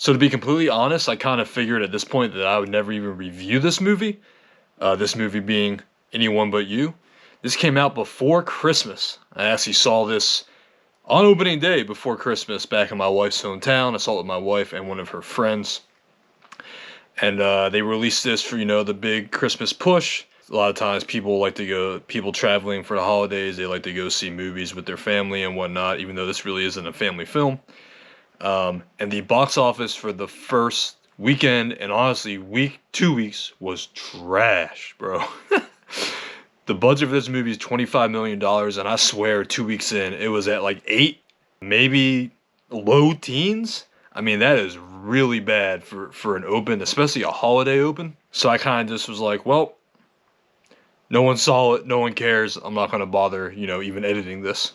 So to be completely honest, I kind of figured at this point that I would never even review this movie. This movie being Anyone But You. This came out before Christmas. I actually saw this on opening day before Christmas back in my wife's hometown. I saw it with my wife and one of her friends. And they released this for, the big Christmas push. A lot of times people traveling for the holidays, they like to go see movies with their family and whatnot, even though this really isn't a family film. And the box office for the first weekend, and honestly, 2 weeks, was trash, bro. The budget for this movie is $25 million, and I swear 2 weeks in, it was at like 8, maybe low teens. I mean, that is really bad for an open, especially a holiday open. So I kind of just was like, well, no one saw it, no one cares, I'm not going to bother, even editing this.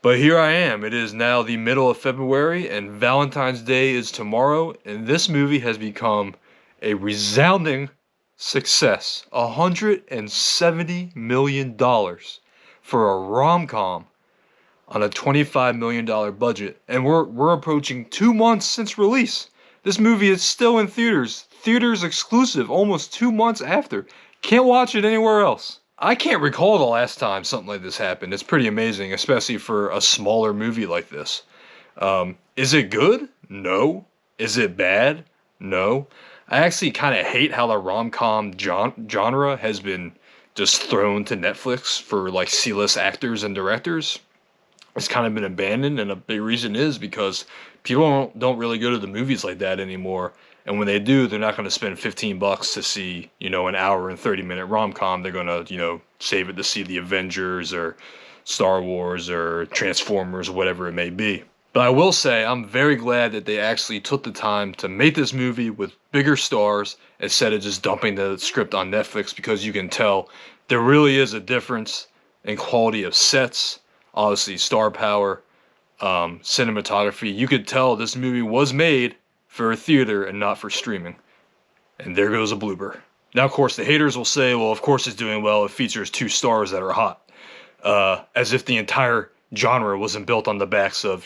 But here I am. It is now the middle of February, and Valentine's Day is tomorrow, and this movie has become a resounding success. $170 million for a rom-com on a $25 million budget, and we're approaching 2 months since release. This movie is still in theaters exclusive, almost 2 months after. Can't watch it anywhere else. I can't recall the last time something like this happened. It's pretty amazing, especially for a smaller movie like this. Is it good? No. Is it bad? No. I actually kind of hate how the rom-com genre has been just thrown to Netflix for like C-list actors and directors. It's kind of been abandoned, and a big reason is because people don't really go to the movies like that anymore. And when they do, they're not going to spend $15 to see, an hour and 30-minute rom-com. They're going to, save it to see the Avengers or Star Wars or Transformers, whatever it may be. But I will say, I'm very glad that they actually took the time to make this movie with bigger stars instead of just dumping the script on Netflix, because you can tell there really is a difference in quality of sets, obviously star power, cinematography. You could tell this movie was made for a theater and not for streaming. And there goes a blooper. Now, of course, the haters will say, well, of course it's doing well. It features 2 stars that are hot. As if the entire genre wasn't built on the backs of,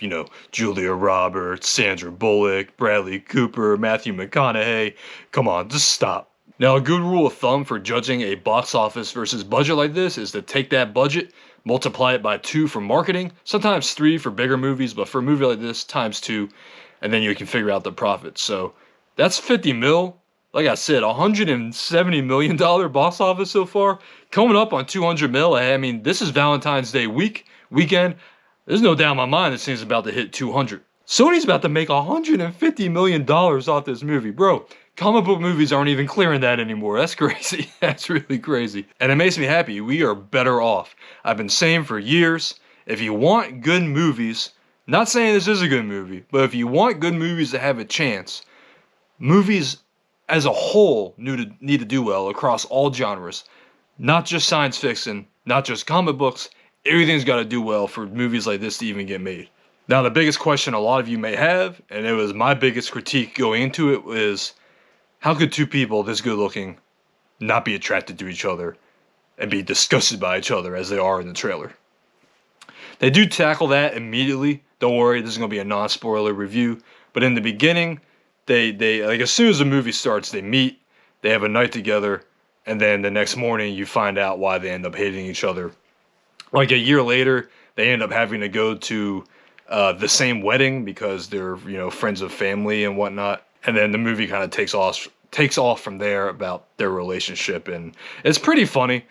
Julia Roberts, Sandra Bullock, Bradley Cooper, Matthew McConaughey. Come on, just stop. Now, a good rule of thumb for judging a box office versus budget like this is to take that budget, multiply it by 2 for marketing, sometimes 3 for bigger movies, but for a movie like this, times 2, and then you can figure out the profit. So that's 50 mil. Like I said, $170 million box office so far, coming up on 200 mil. I mean, this is Valentine's Day weekend. There's no doubt in my mind this thing's about to hit 200. Sony's about to make $150 million off this movie. Bro, comic book movies aren't even clearing that anymore. That's crazy. That's really crazy. And it makes me happy. We are better off. I've been saying for years, if you want good movies, not saying this is a good movie, but if you want good movies to have a chance, movies as a whole need to do well across all genres. Not just science fiction, not just comic books. Everything's got to do well for movies like this to even get made. Now, the biggest question a lot of you may have, and it was my biggest critique going into it, was how could 2 people this good looking not be attracted to each other and be disgusted by each other as they are in the trailer? They do tackle that immediately. Don't worry, this is going to be a non-spoiler review. But in the beginning, they like as soon as the movie starts, they meet, they have a night together, and then the next morning you find out why they end up hating each other. Like a year later, they end up having to go to the same wedding because they're, friends of family and whatnot. And then the movie kind of takes off from there about their relationship, and it's pretty funny.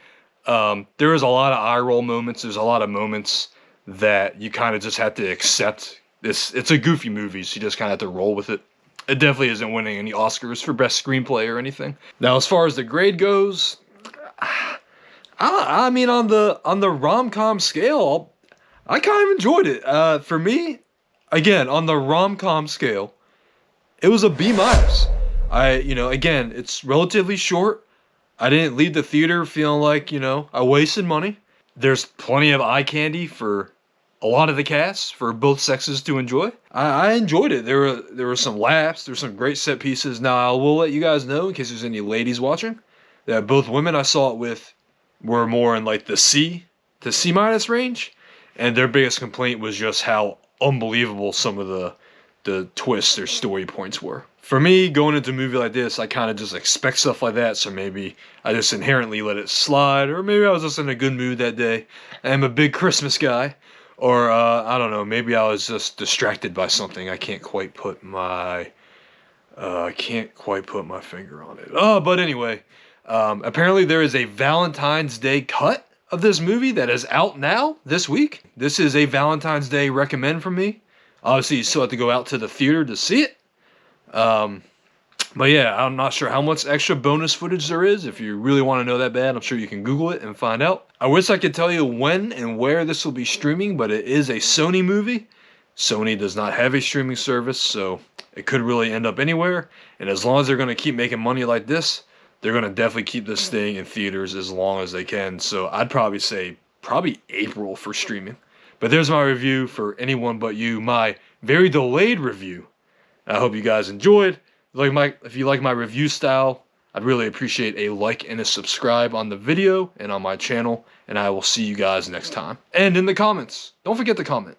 There is a lot of eye roll moments. There's a lot of moments that you kind of just have to accept. It's a goofy movie, so you just kind of have to roll with it. It definitely isn't winning any Oscars for best screenplay or anything. Now, as far as the grade goes, I mean, on the rom-com scale, I kind of enjoyed it. For me, again, on the rom-com scale, it was a B-. Again, it's relatively short. I didn't leave the theater feeling like, I wasted money. There's plenty of eye candy for a lot of the cast, for both sexes to enjoy. I enjoyed it. There were some laughs. There were some great set pieces. Now, I will let you guys know, in case there's any ladies watching, that both women I saw it with were more in like the C to C- range. And their biggest complaint was just how unbelievable some of the twists or story points were. For me, going into a movie like this, I kind of just expect stuff like that, so maybe I just inherently let it slide, or maybe I was just in a good mood that day. I'm a big Christmas guy, or I don't know, maybe I was just distracted by something. I can't quite put my finger on it. But anyway, apparently there is a Valentine's Day cut of this movie that is out now this week. This is a Valentine's Day recommend from me. Obviously, you still have to go out to the theater to see it. But yeah, I'm not sure how much extra bonus footage there is. If you really want to know that bad, I'm sure you can Google it and find out. I wish I could tell you when and where this will be streaming, but it is a Sony movie. Sony does not have a streaming service, so it could really end up anywhere. And as long as they're going to keep making money like this, they're going to definitely keep this thing in theaters as long as they can. So I'd probably say April for streaming. But there's my review for Anyone But You, my very delayed review. I hope you guys enjoyed. If you like my review style, I'd really appreciate a like and a subscribe on the video and on my channel. And I will see you guys next time. And in the comments, don't forget to comment.